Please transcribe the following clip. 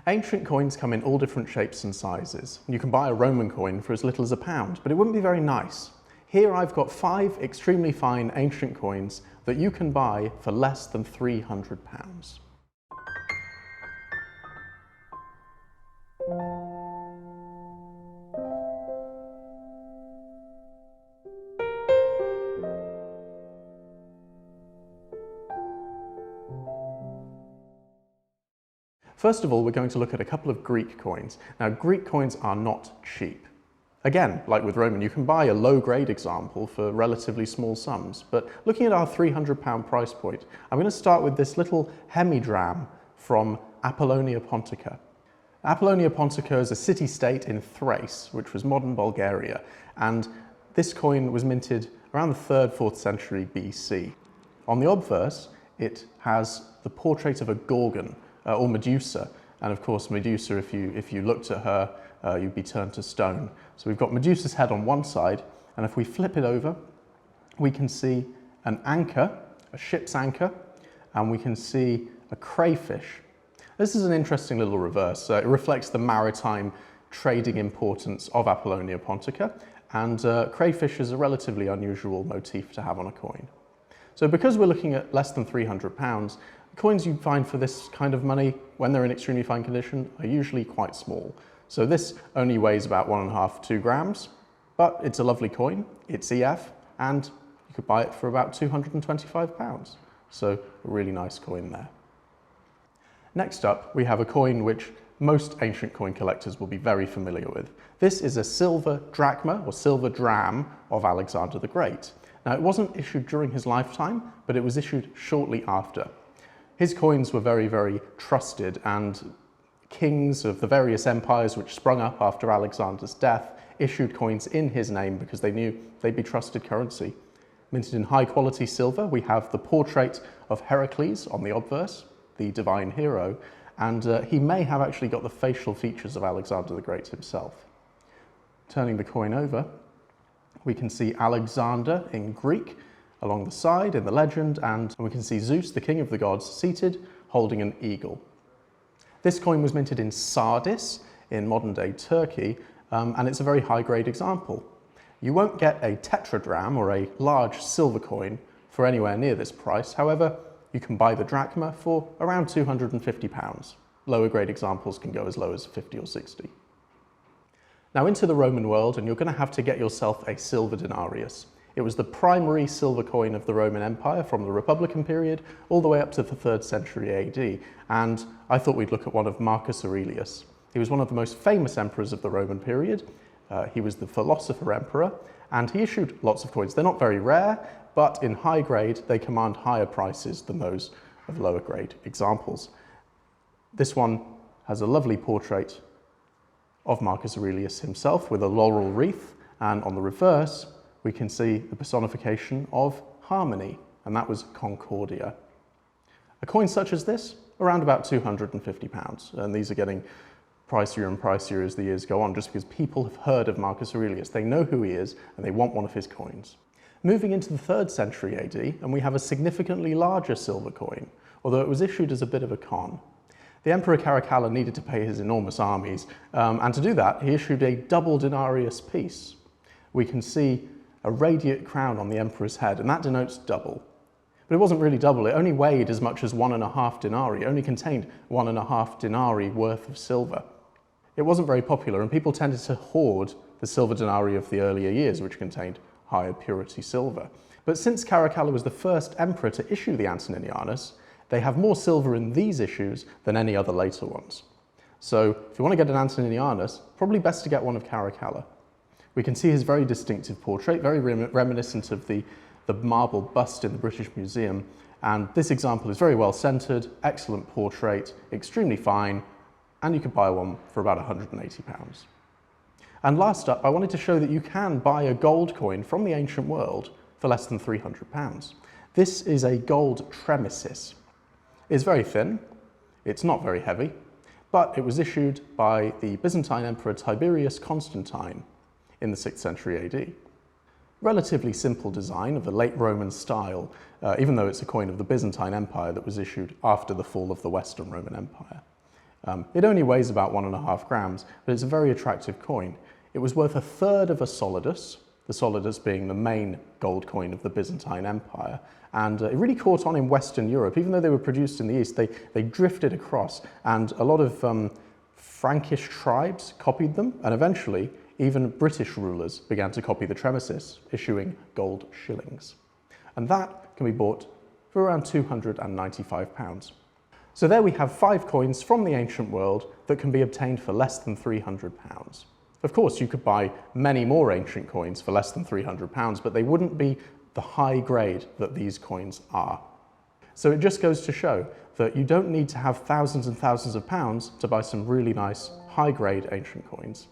Ancient coins come in all different shapes and sizes. You can buy a Roman coin for as little as £1, but it wouldn't be very nice. Here I've got 5 extremely fine ancient coins that you can buy for less than £300. First of all, we're going to look at a couple of Greek coins. Now, Greek coins are not cheap. Again, like with Roman, you can buy a low-grade example for relatively small sums, but looking at our £300 price point, I'm going to start with this little hemidram from Apollonia Pontica. Apollonia Pontica is a city-state in Thrace, which was modern Bulgaria, and this coin was minted around the 3rd, 4th century BC. On the obverse, it has the portrait of a Gorgon, or Medusa, and of course Medusa, if you looked at her, you'd be turned to stone. So we've got Medusa's head on one side, and if we flip it over, we can see an anchor, a ship's anchor, and we can see a crayfish. This is an interesting little reverse. It reflects the maritime trading importance of Apollonia Pontica, and crayfish is a relatively unusual motif to have on a coin. So because we're looking at less than £300, coins you find for this kind of money, when they're in extremely fine condition, are usually quite small. So this only weighs about 1.5 to 2 grams, but it's a lovely coin, it's EF, and you could buy it for about £225. So a really nice coin there. Next up, we have a coin which most ancient coin collectors will be very familiar with. This is a silver drachma, or silver dram, of Alexander the Great. Now, it wasn't issued during his lifetime, but it was issued shortly after. His coins were very, very trusted, and kings of the various empires which sprung up after Alexander's death issued coins in his name because they knew they'd be trusted currency. Minted in high quality silver, we have the portrait of Heracles on the obverse, the divine hero, and he may have actually got the facial features of Alexander the Great himself. Turning the coin over, we can see Alexander in Greek along the side in the legend, and we can see Zeus, the king of the gods, seated holding an eagle. This coin was minted in Sardis in modern-day Turkey, and it's a very high-grade example. You won't get a tetradram, or a large silver coin, for anywhere near this price. However, you can buy the drachma for around £250. Lower grade examples can go as low as 50 or 60. Now into the Roman world, and you're going to have to get yourself a silver denarius. It was the primary silver coin of the Roman Empire from the Republican period all the way up to the 3rd century AD, and I thought we'd look at one of Marcus Aurelius. He was one of the most famous emperors of the Roman period. He was the philosopher emperor, and he issued lots of coins. They're not very rare, but in high grade they command higher prices than those of lower grade examples. This one has a lovely portrait of Marcus Aurelius himself with a laurel wreath, and on the reverse we can see the personification of harmony, and that was Concordia. A coin such as this, around about £250, and these are getting pricier and pricier as the years go on, just because people have heard of Marcus Aurelius. They know who he is, and they want one of his coins. Moving into the 3rd century AD, and we have a significantly larger silver coin, although it was issued as a bit of a con. The Emperor Caracalla needed to pay his enormous armies, and to do that, he issued a double denarius piece. We can see a radiate crown on the emperor's head, and that denotes double. But it wasn't really double, it only weighed as much as 1.5 denarii, it only contained 1.5 denarii worth of silver. It wasn't very popular, and people tended to hoard the silver denarii of the earlier years, which contained higher purity silver. But since Caracalla was the first emperor to issue the Antoninianus, they have more silver in these issues than any other later ones. So if you want to get an Antoninianus, probably best to get one of Caracalla. We can see his very distinctive portrait, very reminiscent of the marble bust in the British Museum, and this example is very well centered, excellent portrait, extremely fine, and you could buy one for about £180. And last up, I wanted to show that you can buy a gold coin from the ancient world for less than £300. This is a gold tremesis. It's very thin, it's not very heavy, but it was issued by the Byzantine Emperor Tiberius Constantine in the 6th century AD. Relatively simple design of the late Roman style, even though it's a coin of the Byzantine Empire that was issued after the fall of the Western Roman Empire. It only weighs about 1.5 grams, but it's a very attractive coin. It was worth 1/3 of a solidus, the solidus being the main gold coin of the Byzantine Empire, and it really caught on in Western Europe. Even though they were produced in the East, they drifted across, and a lot of Frankish tribes copied them, and eventually even British rulers began to copy the tremesis, issuing gold shillings. And that can be bought for around £295. So there we have 5 coins from the ancient world that can be obtained for less than £300. Of course, you could buy many more ancient coins for less than £300, but they wouldn't be the high grade that these coins are. So it just goes to show that you don't need to have thousands and thousands of pounds to buy some really nice high grade ancient coins.